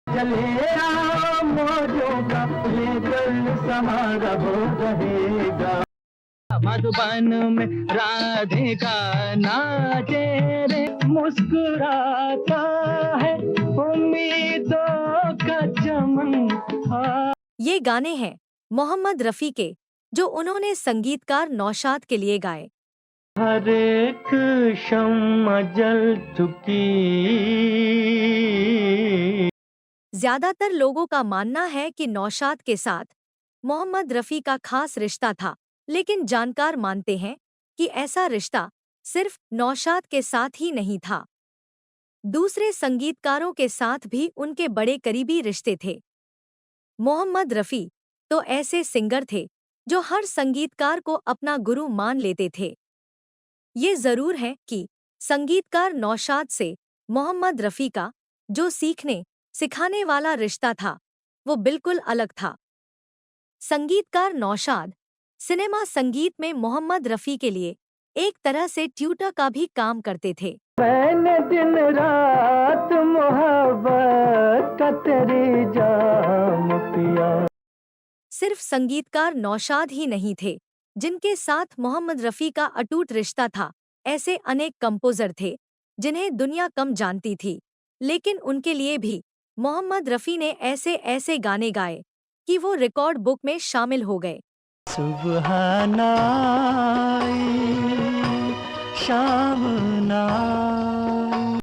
चलेगा मौजों का लेकर सहारा हो रहेगा। मधुबन में राधिका नाचे रे, मुस्कुराता है उम्मीदों का चमन। ये गाने हैं मोहम्मद रफ़ी के, जो उन्होंने संगीतकार नौशाद के लिए गाए। हर एक शम्मा जल चुकी। ज्यादातर लोगों का मानना है कि नौशाद के साथ मोहम्मद रफ़ी का खास रिश्ता था, लेकिन जानकार मानते हैं कि ऐसा रिश्ता सिर्फ नौशाद के साथ ही नहीं था। दूसरे संगीतकारों के साथ भी उनके बड़े करीबी रिश्ते थे। मोहम्मद रफ़ी तो ऐसे सिंगर थे जो हर संगीतकार को अपना गुरु मान लेते थे। ये जरूर है कि संगीतकार नौशाद से मोहम्मद रफ़ी का जो सीखने सिखाने वाला रिश्ता था, वो बिल्कुल अलग था। संगीतकार नौशाद सिनेमा संगीत में मोहम्मद रफ़ी के लिए एक तरह से ट्यूटर का भी काम करते थे। मैंने दिन रात मोहब्बत का तेरी जाम पिया। सिर्फ संगीतकार नौशाद ही नहीं थे जिनके साथ मोहम्मद रफ़ी का अटूट रिश्ता था। ऐसे अनेक कंपोजर थे जिन्हें दुनिया कम जानती थी, लेकिन उनके लिए भी मोहम्मद रफ़ी ने ऐसे ऐसे गाने गाए कि वो रिकॉर्ड बुक में शामिल हो गए। सुबह नाई, शाम नाई।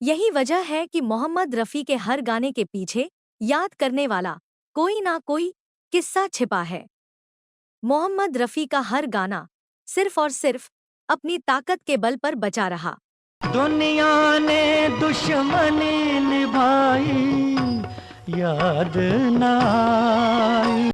यही वजह है कि मोहम्मद रफ़ी के हर गाने के पीछे याद करने वाला कोई ना कोई किस्सा छिपा है। मोहम्मद रफ़ी का हर गाना सिर्फ और सिर्फ अपनी ताकत के बल पर बचा रहा। दुनिया ने दुश्मनी निभाई, याद ना आई।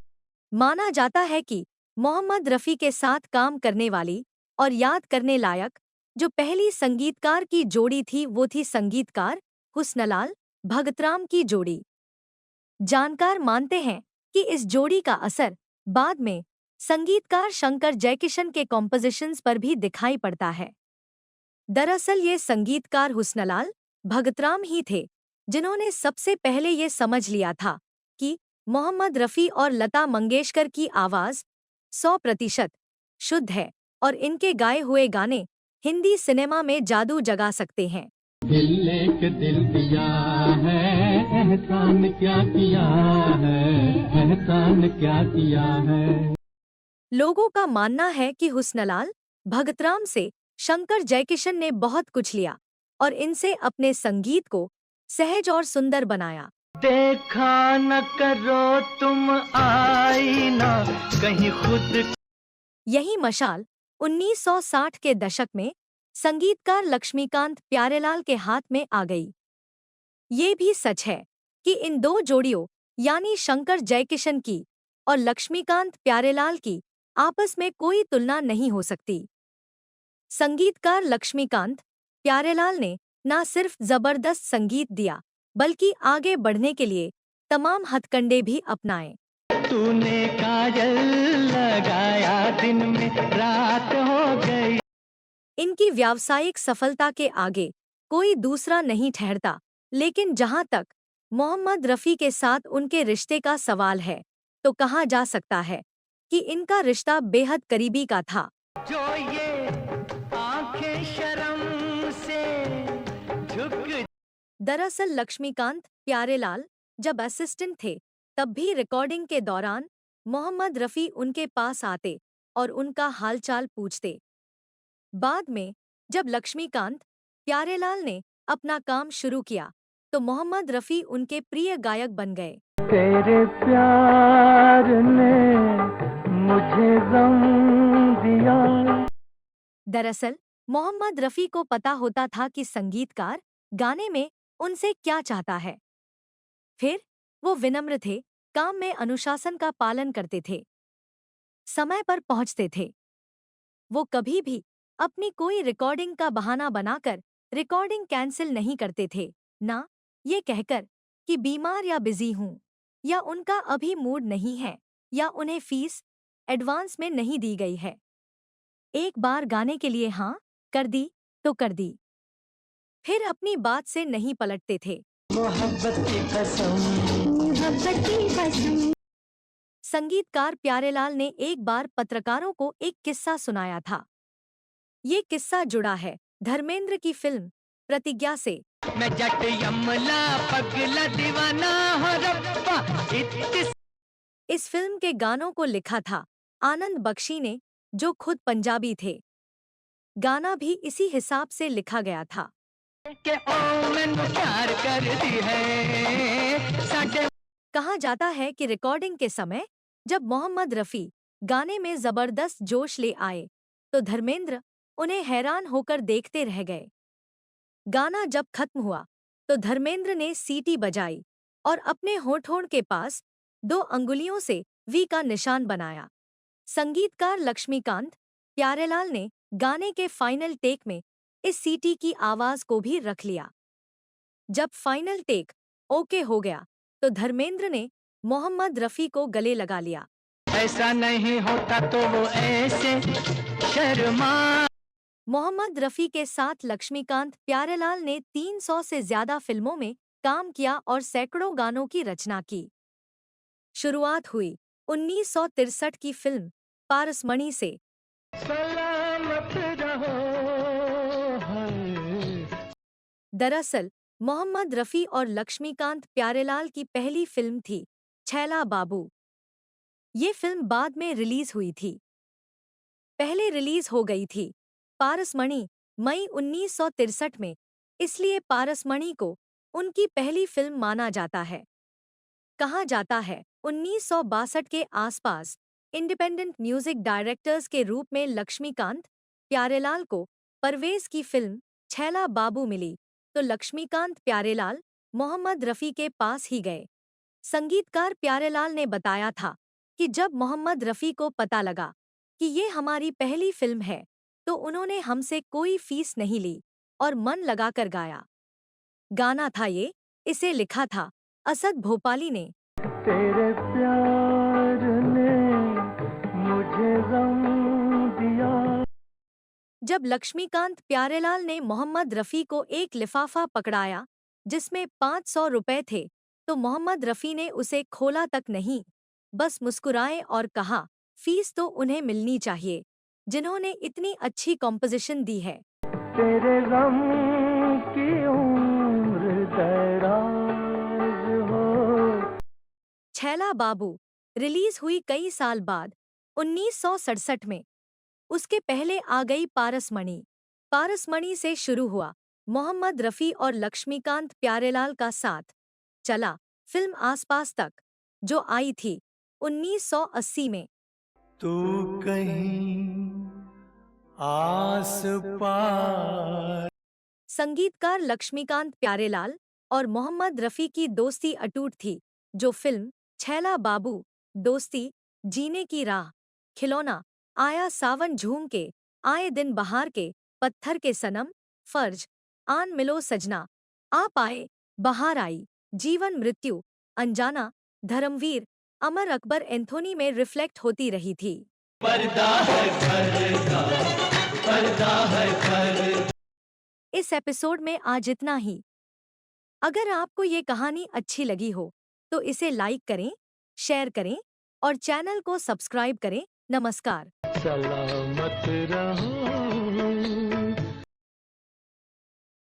माना जाता है कि मोहम्मद रफ़ी के साथ काम करने वाली और याद करने लायक जो पहली संगीतकार की जोड़ी थी, वो थी संगीतकार हुस्नलाल भगतराम की जोड़ी। जानकार मानते हैं कि इस जोड़ी का असर बाद में संगीतकार शंकर जयकिशन के कॉम्पोजिशंस पर भी दिखाई पड़ता है। दरअसल ये संगीतकार हुस्नलाल भगतराम ही थे जिन्होंने सबसे पहले ये समझ लिया था कि मोहम्मद रफ़ी और लता मंगेशकर की आवाज़ 100% शुद्ध है और इनके गाए हुए गाने हिंदी सिनेमा में जादू जगा सकते हैं। दिल लेके दिल दिया है, एहसान क्या किया है, एहसान क्या किया है। लोगों का मानना है कि हुस्नलाल भगतराम से शंकर जयकिशन ने बहुत कुछ लिया और इनसे अपने संगीत को सहज और सुंदर बनाया। देखा न करो तुम आईना कहीं खुद। यही मशाल 1960 के दशक में संगीतकार लक्ष्मीकांत प्यारेलाल के हाथ में आ गई। ये भी सच है कि इन दो जोड़ियों यानी शंकर जयकिशन की और लक्ष्मीकांत प्यारेलाल की आपस में कोई तुलना नहीं हो सकती। संगीतकार लक्ष्मीकांत प्यारेलाल ने न सिर्फ जबरदस्त संगीत दिया, बल्कि आगे बढ़ने के लिए तमाम हथकंडे भी अपनाए। तूने काजल लगाया दिन में रात हो गई। इनकी व्यावसायिक सफलता के आगे कोई दूसरा नहीं ठहरता, लेकिन जहां तक मोहम्मद रफ़ी के साथ उनके रिश्ते का सवाल है, तो कहा जा सकता है कि इनका रिश्ता बेहद करीबी का था। जो ये आंखें शर्म से झुक। दरअसल लक्ष्मीकांत प्यारेलाल जब असिस्टेंट थे, तब भी रिकॉर्डिंग के दौरान मोहम्मद रफ़ी उनके पास आते और उनका हालचाल पूछते। बाद में जब लक्ष्मीकांत प्यारेलाल ने अपना काम शुरू किया, तो मोहम्मद रफ़ी उनके प्रिय गायक बन गए। तेरे प्यार ने मुझे गम दिया। दरअसल मोहम्मद रफ़ी को पता होता था कि संगीतकार गाने में उनसे क्या चाहता है। फिर वो विनम्र थे, काम में अनुशासन का पालन करते थे, समय पर पहुंचते थे। वो कभी भी अपनी कोई रिकॉर्डिंग का बहाना बनाकर रिकॉर्डिंग कैंसिल नहीं करते थे, ना ये कहकर कि बीमार या बिजी हूं, या उनका अभी मूड नहीं है, या उन्हें फीस एडवांस में नहीं दी गई है। एक बार गाने के लिए हाँ कर दी तो कर दी, फिर अपनी बात से नहीं पलटते थे। मोहब्बत की कसम, मोहब्बत की कसम। संगीतकार प्यारेलाल ने एक बार पत्रकारों को एक किस्सा सुनाया था। ये किस्सा जुड़ा है धर्मेंद्र की फिल्म प्रतिज्ञा से। मैं जट यमला पगला दीवाना हो रब्बा इत्तिस। इस फिल्म के गानों को लिखा था आनंद बख्शी ने, जो खुद पंजाबी थे। गाना भी इसी हिसाब से लिखा गया था। के ओ मैनू प्यार कर दी है साडे। कहा जाता है कि रिकॉर्डिंग के समय जब मोहम्मद रफ़ी गाने में जबरदस्त जोश ले आए तो धर्मेंद्र उन्हें हैरान होकर देखते रह गए। गाना जब खत्म हुआ तो धर्मेंद्र ने सीटी बजाई और अपने होठों के पास 2 अंगुलियों से वी का निशान बनाया। संगीतकार लक्ष्मीकांत प्यारेलाल ने गाने के फाइनल टेक में इस सीटी की आवाज को भी रख लिया। जब फाइनल टेक ओके हो गया तो धर्मेंद्र ने मोहम्मद रफ़ी को गले लगा लिया। ऐसा नहीं होता तो वो ऐसे शर्मा। मोहम्मद रफ़ी के साथ लक्ष्मीकांत प्यारेलाल ने 300 से ज्यादा फिल्मों में काम किया और सैकड़ों गानों की रचना की। शुरुआत हुई 1963 की फिल्म पारसमणि से। सलामत रहो है। दरअसल मोहम्मद रफ़ी और लक्ष्मीकांत प्यारेलाल की पहली फिल्म थी छैला बाबू। ये फिल्म बाद में रिलीज हुई थी। पहले रिलीज हो गई थी पारसमणि मई 1963 में, इसलिए पारसमणि को उनकी पहली फिल्म माना जाता है। कहा जाता है 1962 के आसपास इंडिपेंडेंट म्यूजिक डायरेक्टर्स के रूप में लक्ष्मीकांत प्यारेलाल को परवेज की फिल्म छैला बाबू मिली तो लक्ष्मीकांत प्यारेलाल मोहम्मद रफ़ी के पास ही गए। संगीतकार प्यारेलाल ने बताया था कि जब मोहम्मद रफ़ी को पता लगा कि ये हमारी पहली फिल्म है तो उन्होंने हमसे कोई फीस नहीं ली और मन लगाकर गाया। गाना था ये, इसे लिखा था असद भोपाली ने। तेरे प्यार ने मुझे गम दिया। जब लक्ष्मीकांत प्यारेलाल ने मोहम्मद रफ़ी को एक लिफाफा पकड़ाया जिसमें 500 रुपए थे तो मोहम्मद रफ़ी ने उसे खोला तक नहीं, बस मुस्कुराए और कहा फीस तो उन्हें मिलनी चाहिए जिन्होंने इतनी अच्छी कॉम्पोजिशन दी है। तेरे गम की उम्र दराज हो। छैला बाबू रिलीज हुई कई साल बाद 1967 में। उसके पहले आ गई पारसमणि। पारसमणि से शुरू हुआ मोहम्मद रफ़ी और लक्ष्मीकांत प्यारेलाल का साथ चला फिल्म आसपास तक, जो आई थी 1980 में। तू कहीं आस पार। संगीतकार लक्ष्मीकांत प्यारेलाल और मोहम्मद रफ़ी की दोस्ती अटूट थी, जो फिल्म छैला बाबू, दोस्ती, जीने की राह, खिलौना, आया सावन झूम के, आए दिन बहार के, पत्थर के सनम, फर्ज, आन मिलो सजना, आप आए, बहार आई, जीवन मृत्यु, अनजाना, धर्मवीर, अमर अकबर एंथोनी में रिफ्लेक्ट होती रही थी। पर्दा है घर का, पर्दा है घर। इस एपिसोड में आज इतना ही। अगर आपको ये कहानी अच्छी लगी हो तो इसे लाइक करें, शेयर करें और चैनल को सब्सक्राइब करें। नमस्कार। सलामत रहो।